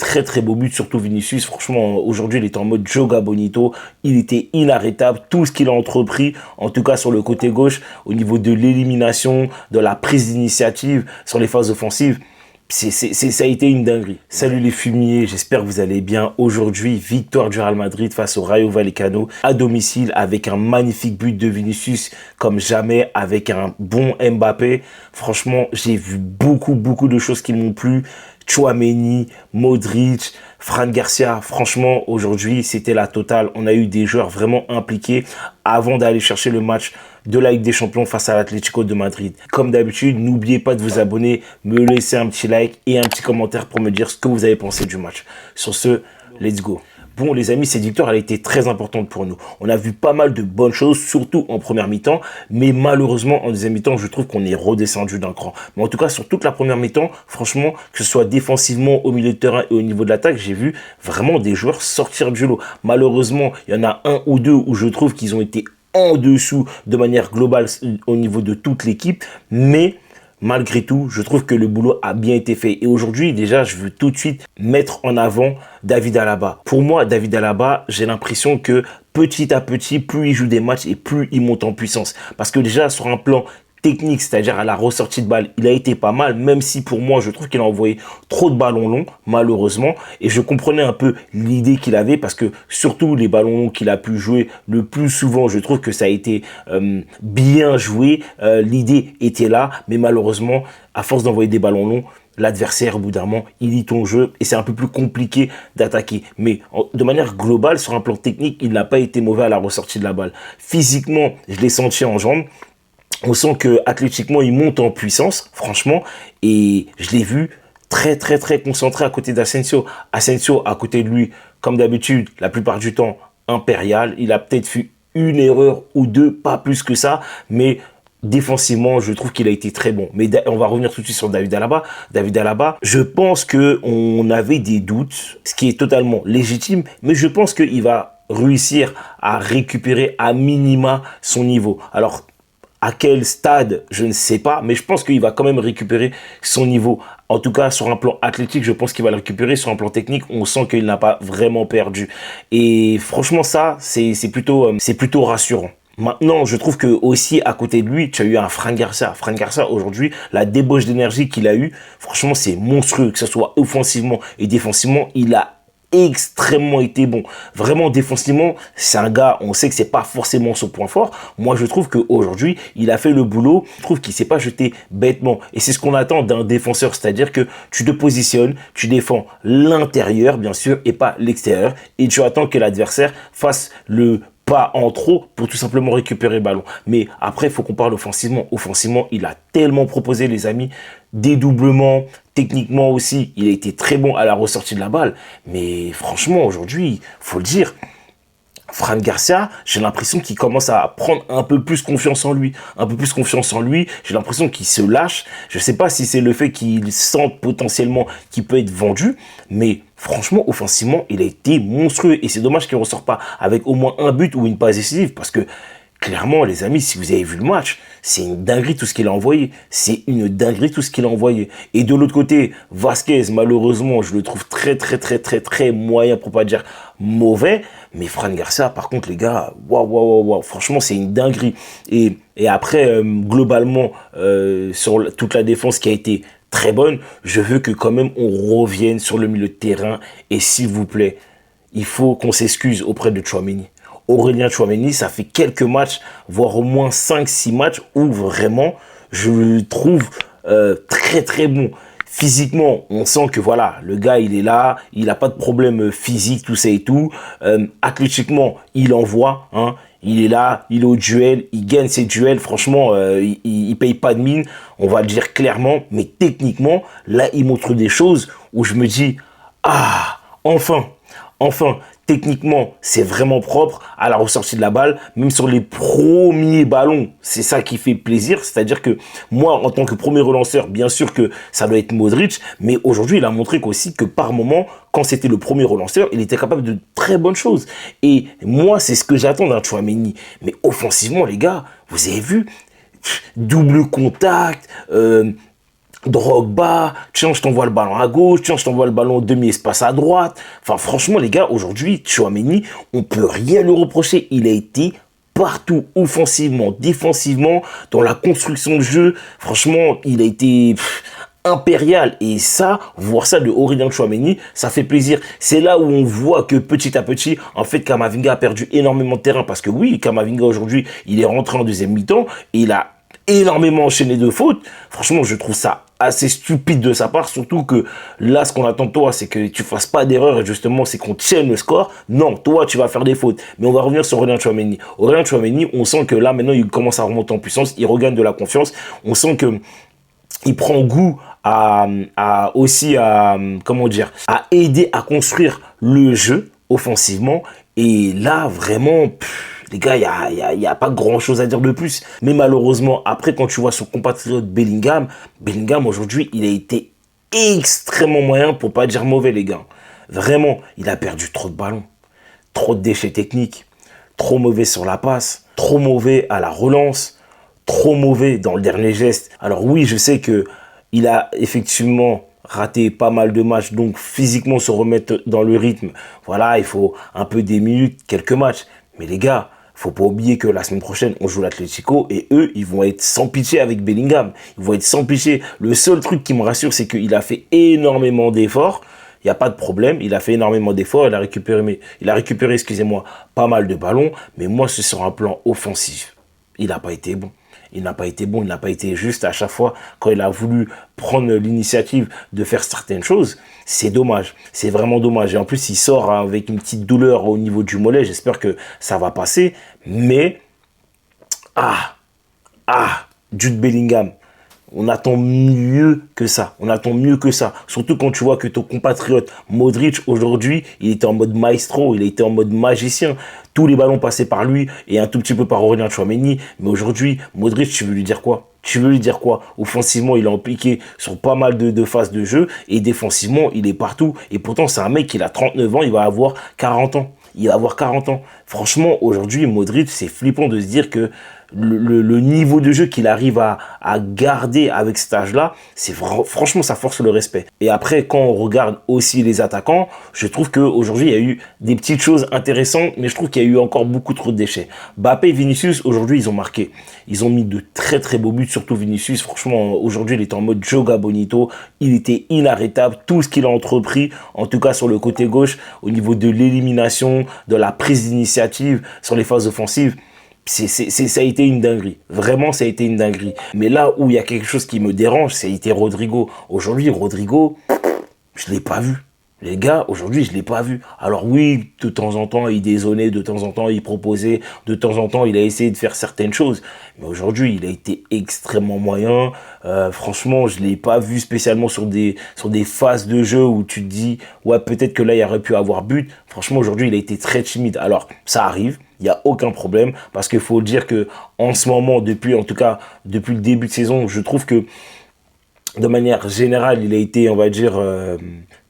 Très très beau but, surtout Vinicius. Franchement, aujourd'hui, il était en mode Joga Bonito. Il était inarrêtable. Tout ce qu'il a entrepris, en tout cas sur le côté gauche, au niveau de l'élimination, de la prise d'initiative, sur les phases offensives, ça a été une dinguerie. Salut les fumiers, j'espère que vous allez bien. Aujourd'hui, victoire du Real Madrid face au Rayo Vallecano à domicile avec un magnifique but de Vinicius comme jamais, avec un bon Mbappé. Franchement, j'ai vu beaucoup de choses qui m'ont plu. Tchouaméni, Modric, Fran Garcia, franchement, aujourd'hui, c'était la totale. On a eu des joueurs vraiment impliqués avant d'aller chercher le match de la Ligue des Champions face à l'Atlético de Madrid. Comme d'habitude, n'oubliez pas de vous abonner, me laisser un petit like et un petit commentaire pour me dire ce que vous avez pensé du match. Sur ce, let's go. Bon les amis, cette victoire elle a été très importante pour nous. On a vu pas mal de bonnes choses, surtout en première mi-temps, mais malheureusement en deuxième mi-temps, je trouve qu'on est redescendu d'un cran. Mais en tout cas, sur toute la première mi-temps, franchement, que ce soit défensivement, au milieu de terrain et au niveau de l'attaque, j'ai vu vraiment des joueurs sortir du lot. Malheureusement, il y en a un ou deux où je trouve qu'ils ont été en dessous de manière globale au niveau de toute l'équipe, mais malgré tout, je trouve que le boulot a bien été fait. Et aujourd'hui, déjà, je veux tout de suite mettre en avant David Alaba. Pour moi, David Alaba, j'ai l'impression que petit à petit, plus il joue des matchs et plus il monte en puissance. Parce que déjà, sur un plan technique, c'est-à-dire à la ressortie de balle, il a été pas mal, même si pour moi, je trouve qu'il a envoyé trop de ballons longs, malheureusement. Et je comprenais un peu l'idée qu'il avait, parce que surtout les ballons longs qu'il a pu jouer le plus souvent, je trouve que ça a été bien joué. L'idée était là, mais malheureusement, à force d'envoyer des ballons longs, l'adversaire, au bout d'un moment, il lit ton jeu et c'est un peu plus compliqué d'attaquer. Mais de manière globale, sur un plan technique, il n'a pas été mauvais à la ressortie de la balle. Physiquement, je l'ai senti en jambes. On sent que athlétiquement, il monte en puissance, franchement, et je l'ai vu très concentré à côté d'Asensio. Asensio, à côté de lui, comme d'habitude, la plupart du temps, impérial. Il a peut-être fait une erreur ou deux, pas plus que ça, mais défensivement, je trouve qu'il a été très bon. Mais on va revenir tout de suite sur David Alaba. David Alaba, je pense qu'on avait des doutes, ce qui est totalement légitime, mais je pense qu'il va réussir à récupérer à minima son niveau. Alors, à quel stade, je ne sais pas, mais je pense qu'il va quand même récupérer son niveau. En tout cas, sur un plan athlétique, je pense qu'il va le récupérer. Sur un plan technique, on sent qu'il n'a pas vraiment perdu. Et franchement, ça, c'est plutôt rassurant. Maintenant, je trouve que aussi à côté de lui, tu as eu un Fran Garcia. Fran Garcia, aujourd'hui, la débauche d'énergie qu'il a eue, franchement, c'est monstrueux. Que ce soit offensivement et défensivement, il a extrêmement été bon. Vraiment défensivement, c'est un gars, on sait que c'est pas forcément son point fort. Moi, je trouve qu'aujourd'hui, il a fait le boulot. Je trouve qu'il s'est pas jeté bêtement. Et c'est ce qu'on attend d'un défenseur, c'est-à-dire que tu te positionnes, tu défends l'intérieur, bien sûr, et pas l'extérieur. Et tu attends que l'adversaire fasse le pas en trop pour tout simplement récupérer le ballon. Mais après, il faut qu'on parle offensivement. Offensivement, il a tellement proposé, les amis, dédoublement, techniquement aussi, il a été très bon à la ressortie de la balle. Mais franchement, aujourd'hui, faut le dire, Fran Garcia, j'ai l'impression qu'il commence à prendre un peu plus confiance en lui. Un peu plus confiance en lui. J'ai l'impression qu'il se lâche. Je ne sais pas si c'est le fait qu'il sente potentiellement qu'il peut être vendu. Mais franchement, offensivement, il a été monstrueux. Et c'est dommage qu'il ne ressort pas avec au moins un but ou une passe décisive. Parce que clairement, les amis, si vous avez vu le match, c'est une dinguerie tout ce qu'il a envoyé. C'est une dinguerie tout ce qu'il a envoyé. Et de l'autre côté, Vasquez, malheureusement, je le trouve très moyen, pour pas dire mauvais. Mais Fran Garcia, par contre, les gars, waouh. Franchement, c'est une dinguerie. Et après, globalement, sur toute la défense qui a été très bonne, je veux que quand même on revienne sur le milieu de terrain. Et s'il vous plaît, il faut qu'on s'excuse auprès de Tchouaméni. Aurélien Tchouaméni, ça fait quelques matchs, voire au moins 5-6 matchs où vraiment, je le trouve très bon. Physiquement, on sent que voilà, le gars, il est là, il n'a pas de problème physique, tout ça et tout. Athlétiquement, il envoie, hein, il est là, il est au duel, il gagne ses duels. Franchement, il paye pas de mine, on va le dire clairement. Mais techniquement, là, il montre des choses où je me dis, ah, enfin, techniquement, c'est vraiment propre à la ressortie de la balle, même sur les premiers ballons. C'est ça qui fait plaisir. C'est-à-dire que moi, en tant que premier relanceur, bien sûr que ça doit être Modric, mais aujourd'hui, il a montré qu'aussi que par moment, quand c'était le premier relanceur, il était capable de très bonnes choses. Et moi, c'est ce que j'attends d'un Tchouaméni. Mais offensivement, les gars, vous avez vu, double contact, Drogba, tiens, je t'envoie le ballon à gauche, tiens, je t'envoie le ballon demi-espace à droite. Enfin, franchement, les gars, aujourd'hui, Tchouaméni, on peut rien lui reprocher. Il a été partout, offensivement, défensivement, dans la construction de jeu. Franchement, il a été impérial. Et ça, voir ça de Aurélien Tchouaméni, ça fait plaisir. C'est là où on voit que petit à petit, en fait, Kamavinga a perdu énormément de terrain. Parce que oui, Kamavinga, aujourd'hui, il est rentré en deuxième mi-temps et il a énormément enchaîné de fautes. Franchement, je trouve ça assez stupide de sa part, surtout que là, ce qu'on attend de toi, c'est que tu fasses pas d'erreur et justement, c'est qu'on tienne le score. Non, toi, tu vas faire des fautes. Mais on va revenir sur Aurélien Tchouaméni. Aurélien Tchouaméni, on sent que là, maintenant, il commence à remonter en puissance, il regagne de la confiance. On sent que il prend goût aussi à, comment dire, à aider à construire le jeu offensivement. Et là, vraiment, les gars, il y a pas grand-chose à dire de plus. Mais malheureusement, après, quand tu vois son compatriote Bellingham, Bellingham, aujourd'hui, il a été extrêmement moyen, pour pas dire mauvais, les gars. Vraiment, il a perdu trop de ballons, trop de déchets techniques, trop mauvais sur la passe, trop mauvais à la relance, trop mauvais dans le dernier geste. Alors oui, je sais que il a effectivement raté pas mal de matchs, donc physiquement se remettre dans le rythme. Voilà, il faut un peu des minutes, quelques matchs. Mais les gars, faut pas oublier que la semaine prochaine, on joue l'Atlético et eux, ils vont être sans pitié avec Bellingham. Ils vont être sans pitié. Le seul truc qui me rassure, c'est qu'il a fait énormément d'efforts. Il n'y a pas de problème, il a fait énormément d'efforts, il a récupéré, excusez-moi, pas mal de ballons, mais moi, c'est sur un plan offensif. Il n'a pas été bon. Il n'a pas été bon, il n'a pas été juste à chaque fois quand il a voulu prendre l'initiative de faire certaines choses. C'est dommage, c'est vraiment dommage. Et en plus, il sort avec une petite douleur au niveau du mollet. J'espère que ça va passer. Mais, Jude Bellingham, on attend mieux que ça. On attend mieux que ça. Surtout quand tu vois que ton compatriote Modric, aujourd'hui, il était en mode maestro, il était en mode magicien. Tous les ballons passaient par lui et un tout petit peu par Aurélien Tchouaméni. Mais aujourd'hui, Modric, tu veux lui dire quoi? Tu veux lui dire quoi? Offensivement, il est impliqué sur pas mal de phases de jeu. Et défensivement, il est partout. Et pourtant, c'est un mec qui a 39 ans, il va avoir 40 ans. Il va avoir 40 ans. Franchement, aujourd'hui, Modric, c'est flippant de se dire que le niveau de jeu qu'il arrive à garder avec cet âge-là, franchement, ça force le respect. Et après, quand on regarde aussi les attaquants, je trouve qu'aujourd'hui, il y a eu des petites choses intéressantes, mais je trouve qu'il y a eu encore beaucoup trop de déchets. Mbappé et Vinicius, aujourd'hui, ils ont marqué. Ils ont mis de très très beaux buts, surtout Vinicius. Franchement, aujourd'hui, il était en mode Joga Bonito. Il était inarrêtable. Tout ce qu'il a entrepris, en tout cas sur le côté gauche, au niveau de l'élimination, de la prise d'initiative, sur les phases offensives, ça a été une dinguerie. Vraiment, ça a été une dinguerie. Mais là où il y a quelque chose qui me dérange, ça a été Rodrigo. Aujourd'hui, Rodrigo, je ne l'ai pas vu. Les gars, aujourd'hui, je ne l'ai pas vu. Alors oui, de temps en temps, il dézonnait, de temps en temps, il proposait, de temps en temps, il a essayé de faire certaines choses. Mais aujourd'hui, il a été extrêmement moyen. Franchement, je ne l'ai pas vu spécialement sur des phases de jeu où tu te dis, ouais, peut-être que là, il aurait pu avoir but. Franchement, aujourd'hui, il a été très timide. Alors, ça arrive. Il n'y a aucun problème parce qu'il faut dire que en ce moment, depuis le début de saison, je trouve que de manière générale, il a été, on va dire,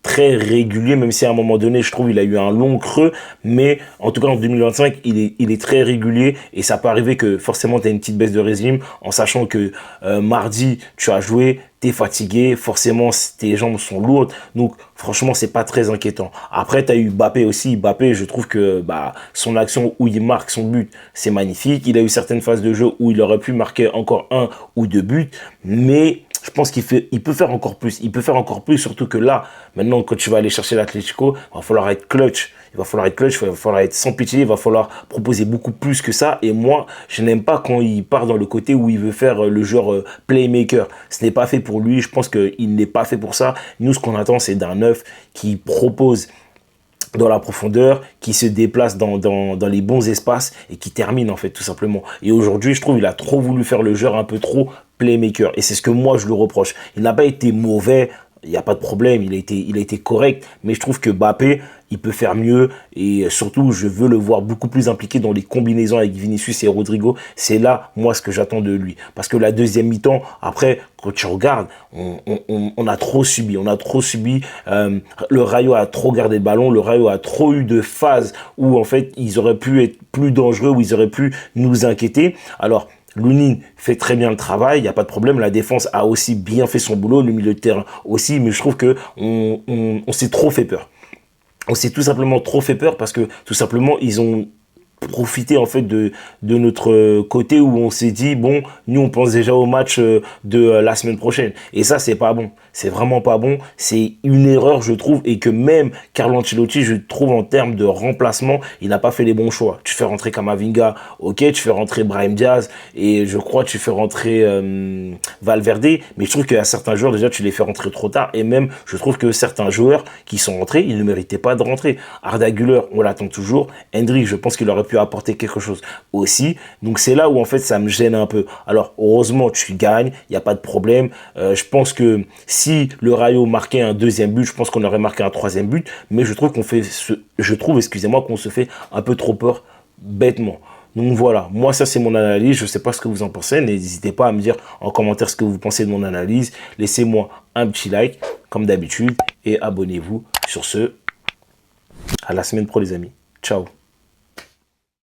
très régulier, même si à un moment donné, je trouve il a eu un long creux, mais en tout cas en 2025, il est très régulier et ça peut arriver que forcément tu as une petite baisse de régime en sachant que mardi, tu as joué, t'es fatigué, forcément tes jambes sont lourdes, donc franchement c'est pas très inquiétant. Après tu as eu Mbappé aussi, Mbappé je trouve que son action où il marque son but c'est magnifique, il a eu certaines phases de jeu où il aurait pu marquer encore un ou deux buts, mais je pense il peut faire encore plus. Il peut faire encore plus, surtout que là, maintenant, quand tu vas aller chercher l'Atlético, il va falloir être clutch. Il va falloir être sans pitié, il va falloir proposer beaucoup plus que ça. Et moi, je n'aime pas quand il part dans le côté où il veut faire le genre playmaker. Ce n'est pas fait pour lui. Je pense qu'il n'est pas fait pour ça. Nous, ce qu'on attend, c'est d'un neuf qui propose dans la profondeur, qui se déplace dans les bons espaces et qui termine en fait tout simplement. Et aujourd'hui, je trouve il a trop voulu faire le jeu un peu trop playmaker et c'est ce que moi je le reproche. Il n'a pas été mauvais, il n'y a pas de problème, il a été correct, mais je trouve que Mbappé, il peut faire mieux et surtout, je veux le voir beaucoup plus impliqué dans les combinaisons avec Vinicius et Rodrigo. C'est là, moi, ce que j'attends de lui. Parce que la deuxième mi-temps, après, quand tu regardes, on a trop subi. On a trop subi. Le Rayo a trop gardé le ballon. Le Rayo a trop eu de phases où, en fait, ils auraient pu être plus dangereux, où ils auraient pu nous inquiéter. Alors, Lounine fait très bien le travail, il n'y a pas de problème. La défense a aussi bien fait son boulot, le milieu de terrain aussi, mais je trouve que on s'est trop fait peur. On s'est tout simplement trop fait peur parce que tout simplement ils ont profiter en fait de notre côté où on s'est dit bon, nous on pense déjà au match de la semaine prochaine, et ça c'est pas bon, c'est vraiment pas bon, c'est une erreur je trouve, et que même Carlo Ancelotti, je trouve, en termes de remplacement, il n'a pas fait les bons choix. Tu fais rentrer Camavinga, ok, tu fais rentrer Brahim Diaz, et je crois que tu fais rentrer Valverde, mais je trouve qu'il y a certains joueurs déjà tu les fais rentrer trop tard, et même je trouve que certains joueurs qui sont rentrés, ils ne méritaient pas de rentrer. Arda Güler, on l'attend toujours. Hendrick, je pense qu'il aurait pu apporter quelque chose aussi. Donc c'est là où en fait ça me gêne un peu. Alors heureusement tu gagnes, il n'y a pas de problème. Je pense que si le Rayo marquait un deuxième but, je pense qu'on aurait marqué un troisième but. Mais je trouve excusez-moi, qu'on se fait un peu trop peur bêtement. Donc voilà, moi ça c'est mon analyse, je ne sais pas ce que vous en pensez, n'hésitez pas à me dire en commentaire ce que vous pensez de mon analyse. Laissez-moi un petit like comme d'habitude et abonnez-vous. Sur ce, à la semaine pro les amis. Ciao.